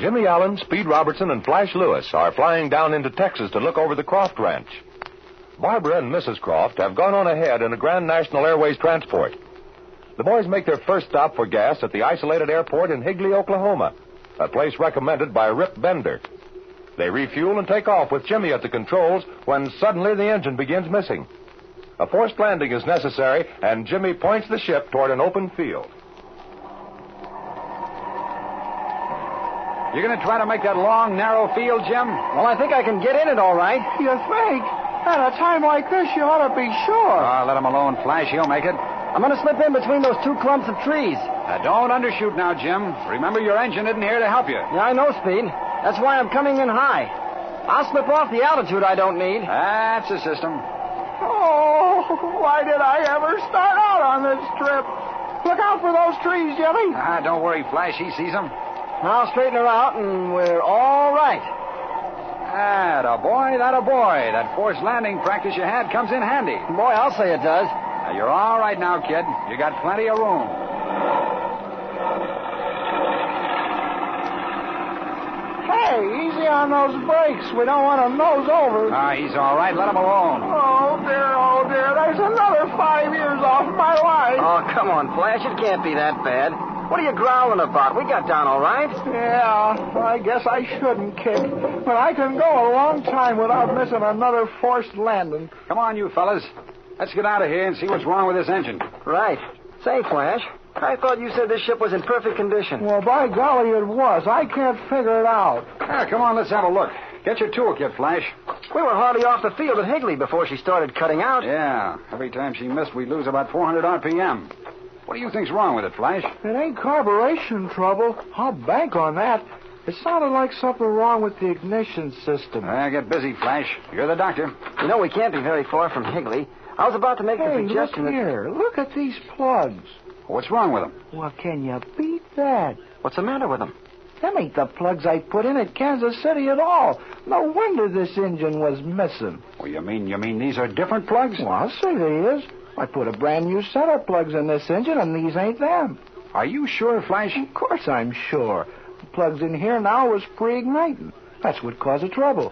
Jimmy Allen, Speed Robertson, and Flash Lewis are flying down into Texas to look over the Croft Ranch. Barbara and Mrs. Croft have gone on ahead in a Grand National Airways transport. The boys make their first stop for gas at the isolated airport in Higley, Oklahoma, a place recommended by Rip Bender. They refuel and take off with Jimmy at the controls when suddenly the engine begins missing. A forced landing is necessary, and Jimmy points the ship toward an open field. You're going to try to make that long, narrow field, Jim? Well, I think I can get in it all right. You think? At a time like this, you ought to be sure. Let him alone, Flash. He'll make it. I'm going to slip in between those two clumps of trees. Don't undershoot now, Jim. Remember, your engine isn't here to help you. Yeah, I know, Speed. That's why I'm coming in high. I'll slip off the altitude I don't need. That's the system. Oh, why did I ever start out on this trip? Look out for those trees, Jimmy. Don't worry, Flash. He sees them. I'll straighten her out, and we're all right. Atta boy, that a boy. That forced landing practice you had comes in handy. Boy, I'll say it does. You're all right now, kid. You got plenty of room. Hey, easy on those brakes. We don't want to nose over. He's all right. Let him alone. Oh, dear. There's another 5 years off my life. Oh, come on, Flash. It can't be that bad. What are you growling about? We got down all right. Yeah, I guess I shouldn't kick. But I can go a long time without missing another forced landing. Come on, you fellas. Let's get out of here and see what's wrong with this engine. Right. Say, Flash, I thought you said this ship was in perfect condition. Well, by golly, it was. I can't figure it out. Come on, let's have a look. Get your toolkit, Flash. We were hardly off the field at Higley before she started cutting out. Yeah. Every time she missed, we'd lose about 400 RPM. What do you think's wrong with it, Flash? It ain't carburation trouble. I'll bank on that. It sounded like something wrong with the ignition system. Get busy, Flash. You're the doctor. You know, we can't be very far from Higley. I was about to make the suggestion look here. Look at these plugs. What's wrong with them? Well, can you beat that? What's the matter with them? Them ain't the plugs I put in at Kansas City at all. No wonder this engine was missing. Well, you mean these are different plugs? Well, I'll say they is. I put a brand new set of plugs in this engine, and these ain't them. Are you sure, Flash? Of course I'm sure. The plugs in here now was pre-igniting. That's what caused the trouble.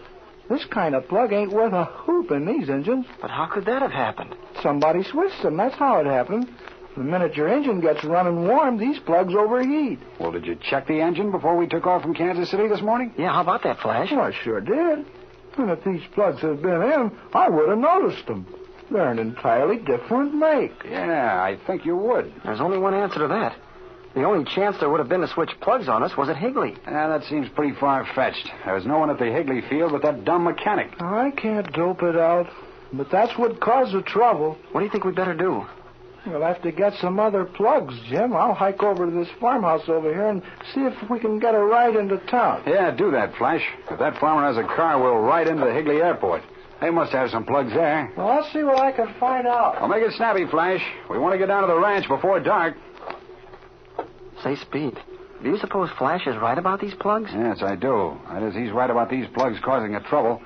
This kind of plug ain't worth a hoop in these engines. But how could that have happened? Somebody switched them. That's how it happened. The minute your engine gets running warm, these plugs overheat. Well, did you check the engine before we took off from Kansas City this morning? Yeah, how about that, Flash? Well, I sure did. And if these plugs had been in, I would have noticed them. They're an entirely different make. Yeah, I think you would. There's only one answer to that. The only chance there would have been to switch plugs on us was at Higley. That seems pretty far-fetched. There's no one at the Higley field but that dumb mechanic. I can't dope it out, but that's what caused the trouble. What do you think we'd better do? We'll have to get some other plugs, Jim. I'll hike over to this farmhouse over here and see if we can get a ride into town. Yeah, do that, Flash. If that farmer has a car, we'll ride into the Higley airport. They must have some plugs there. Well, I'll see what I can find out. I'll make it snappy, Flash. We want to get down to the ranch before dark. Say, Speed, do you suppose Flash is right about these plugs? Yes, I do. That is, he's right about these plugs causing a trouble.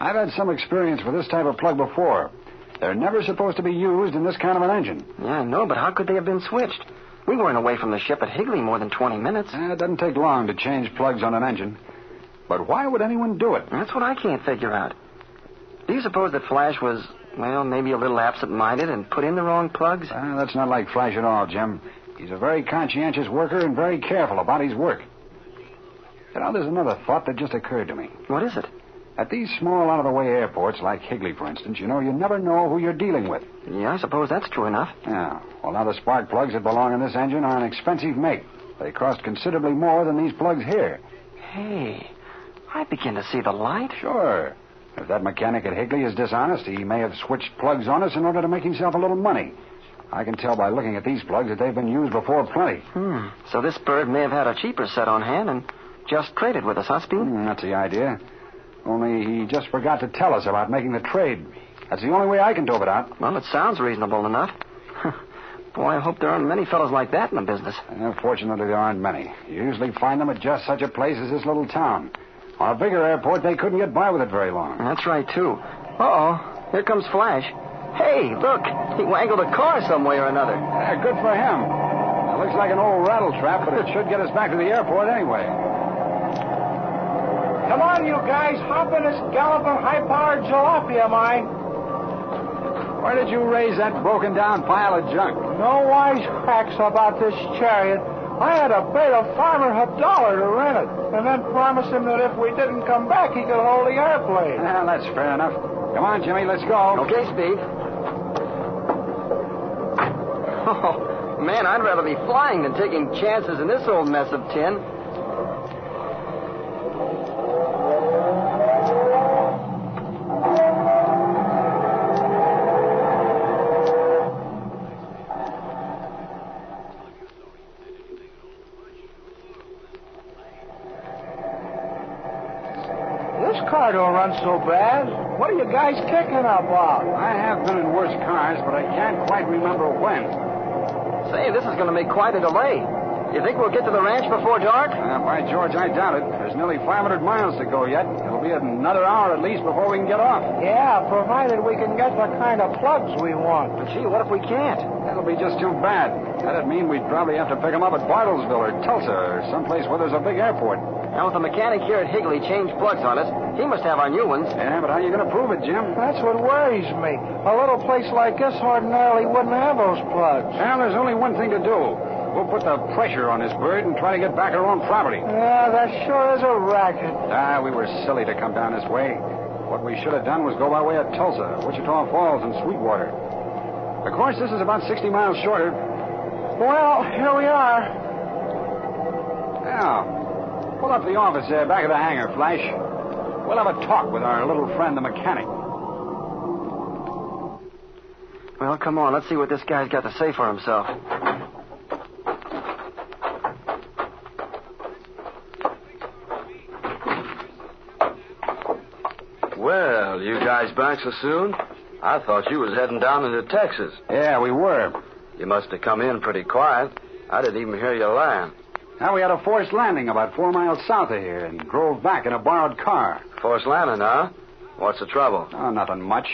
I've had some experience with this type of plug before. They're never supposed to be used in this kind of an engine. Yeah, I know, but how could they have been switched? We weren't away from the ship at Higley more than 20 minutes. It doesn't take long to change plugs on an engine. But why would anyone do it? That's what I can't figure out. Do you suppose that Flash was, well, maybe a little absent-minded and put in the wrong plugs? That's not like Flash at all, Jim. He's a very conscientious worker and very careful about his work. You know, there's another thought that just occurred to me. What is it? At these small, out-of-the-way airports, like Higley, for instance, you never know who you're dealing with. Yeah, I suppose that's true enough. Yeah. Well, now the spark plugs that belong in this engine are an expensive make. They cost considerably more than these plugs here. Hey, I begin to see the light. Sure. If that mechanic at Higley is dishonest, he may have switched plugs on us in order to make himself a little money. I can tell by looking at these plugs that they've been used before plenty. So this bird may have had a cheaper set on hand and just traded with us, huh, Speed? That's the idea. Only he just forgot to tell us about making the trade. That's the only way I can dope it out. Well, it sounds reasonable enough. Boy, I hope there aren't many fellows like that in the business. Fortunately, there aren't many. You usually find them at just such a place as this little town. On a bigger airport, they couldn't get by with it very long. That's right, too. Uh-oh. Here comes Flash. Hey, look. He wangled a car some way or another. Yeah, good for him. It looks like an old rattle trap, but it should get us back to the airport anyway. on, you guys. Hop in this galloping, high-powered jalopy of mine. Where did you raise that broken-down pile of junk? No wisecracks about this chariot. I had to pay the farmer $1 to rent it, and then promise him that if we didn't come back, he could hold the airplane. Well, that's fair enough. Come on, Jimmy, let's go. Okay, Steve. Oh, man, I'd rather be flying than taking chances in this old mess of tin. This car don't run so bad. What are you guys kicking about? I have been in worse cars, but I can't quite remember when. Say, this is going to make quite a delay. You think we'll get to the ranch before dark? By George, I doubt it. There's nearly 500 miles to go yet. It'll be another hour at least before we can get off. Yeah, provided we can get the kind of plugs we want. But gee, what if we can't? That'll be just too bad. That'd mean we'd probably have to pick them up at Bartlesville or Tulsa or someplace where there's a big airport. Now, if the mechanic here at Higley changed plugs on us, he must have our new ones. Yeah, but how are you going to prove it, Jim? That's what worries me. A little place like this ordinarily wouldn't have those plugs. Well, there's only one thing to do. We'll put the pressure on this bird and try to get back our own property. Yeah, that sure is a racket. We were silly to come down this way. What we should have done was go by way of Tulsa, Wichita Falls, and Sweetwater. Of course, this is about 60 miles shorter. Well, here we are. Now, pull up the office there, back of the hangar, Flash. We'll have a talk with our little friend, the mechanic. Well, come on. Let's see what this guy's got to say for himself. Well, you guys back so soon? I thought you was heading down into Texas. Yeah, we were. You must have come in pretty quiet. I didn't even hear you land. Now, we had a forced landing about 4 miles south of here and drove back in a borrowed car. Forced landing, huh? What's the trouble? Oh, nothing much.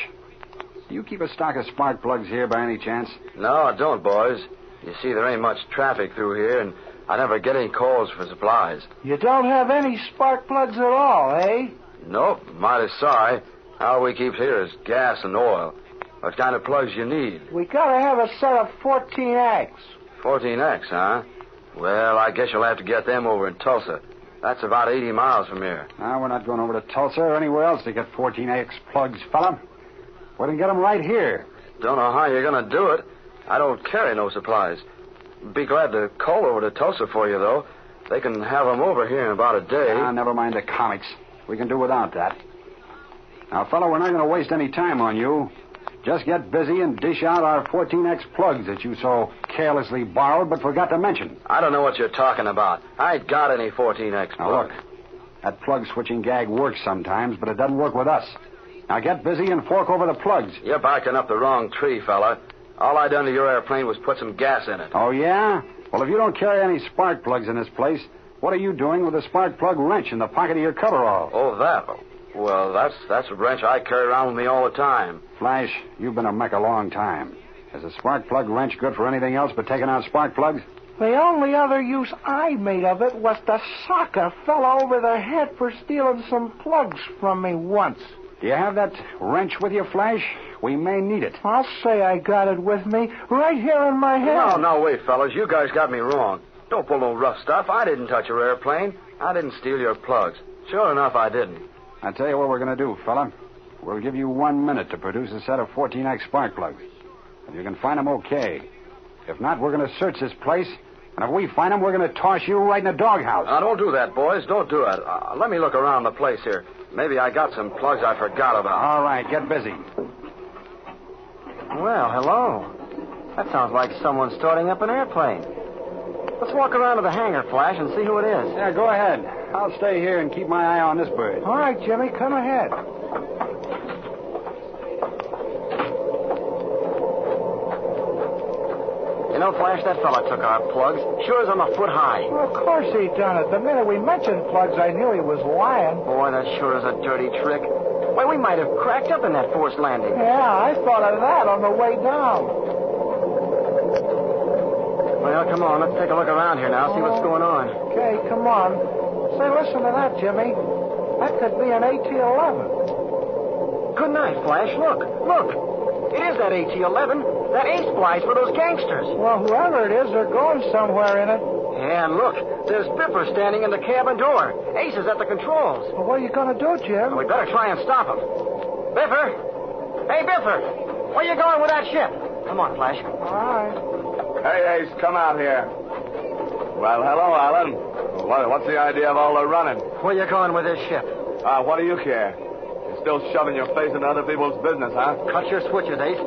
Do you keep a stock of spark plugs here by any chance? No, I don't, boys. You see, there ain't much traffic through here, and I never get any calls for supplies. You don't have any spark plugs at all, eh? Nope, mighty sorry. All we keep here is gas and oil. What kind of plugs you need? We gotta have a set of 14X. 14X, huh? Well, I guess you'll have to get them over in Tulsa. That's about 80 miles from here. Now, we're not going over to Tulsa or anywhere else to get 14X plugs, fella. We can get them right here. Don't know how you're going to do it. I don't carry no supplies. Be glad to call over to Tulsa for you, though. They can have them over here in about a day. Never mind the comics. We can do without that. Now, fella, we're not going to waste any time on you. Just get busy and dish out our 14X plugs that you so carelessly borrowed but forgot to mention. I don't know what you're talking about. I ain't got any 14X plugs. Now, look. That plug switching gag works sometimes, but it doesn't work with us. Now, get busy and fork over the plugs. You're barking up the wrong tree, fella. All I done to your airplane was put some gas in it. Oh, yeah? Well, if you don't carry any spark plugs in this place, what are you doing with a spark plug wrench in the pocket of your coverall? Oh, that? Well, that's a wrench I carry around with me all the time. Flash, you've been a mech a long time. Is a spark plug wrench good for anything else but taking out spark plugs? The only other use I made of it was to sock a fella over the head for stealing some plugs from me once. Do you have that wrench with you, Flash? We may need it. I'll say I got it with me, right here in my head. No, wait, fellas. You guys got me wrong. Don't pull no rough stuff. I didn't touch your airplane. I didn't steal your plugs. Sure enough, I didn't. I'll tell you what we're going to do, fella. We'll give you 1 minute to produce a set of 14X spark plugs. If you can find them, okay. If not, we're going to search this place, and if we find them, we're going to toss you right in a doghouse. Now, don't do that, boys. Don't do it. Let me look around the place here. Maybe I got some plugs I forgot about. All right, get busy. Well, hello. That sounds like someone starting up an airplane. Let's walk around to the hangar, Flash, and see who it is. Yeah, go ahead. I'll stay here and keep my eye on this bird. All right, Jimmy, come ahead. You know, Flash, that fella took our plugs. Sure as I'm a foot high. Well, of course he done it. The minute we mentioned plugs, I knew he was lying. Boy, that sure is a dirty trick. Why, we might have cracked up in that forced landing. Yeah, I thought of that on the way down. Well, come on. Let's take a look around here now, see what's going on. Okay, come on. Say, listen to that, Jimmy. That could be an AT-11. Good night, Flash. Look. It is that AT-11. That Ace flies for those gangsters. Well, whoever it is, they're going somewhere in it. Yeah, and look. There's Biffer standing in the cabin door. Ace is at the controls. Well, what are you going to do, Jim? We better try and stop him. Biffer! Hey, Biffer! Where you going with that ship? Come on, Flash. All right. Hey, Ace, come out here. Well, hello, Alan. What's the idea of all the running? Where you going with this ship? What do you care? You're still shoving your face into other people's business, huh? Cut your switches, Ace.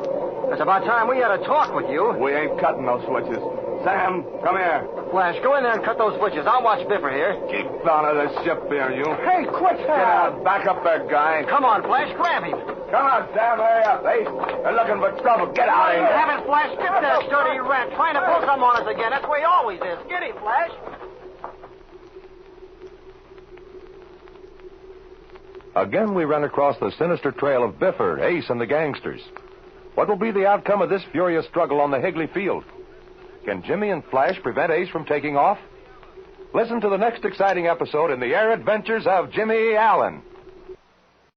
It's about time we had a talk with you. We ain't cutting those switches. Sam, come here. Flash, go in there and cut those switches. I'll watch Biffer here. Keep out of the ship here, you. Hey, quit Get that! out. Back up there, guy. Come on, Flash, grab him. Come on, Sam, hurry up. Ace, they're looking for trouble. Get out of here. Have it, Flash. Get that sturdy rat trying to pull something on us again. That's the way he always is. Get him, Flash. Again, we run across the sinister trail of Biffer, Ace, and the gangsters. What will be the outcome of this furious struggle on the Higley field? Can Jimmy and Flash prevent Ace from taking off? Listen to the next exciting episode in the Air Adventures of Jimmy Allen.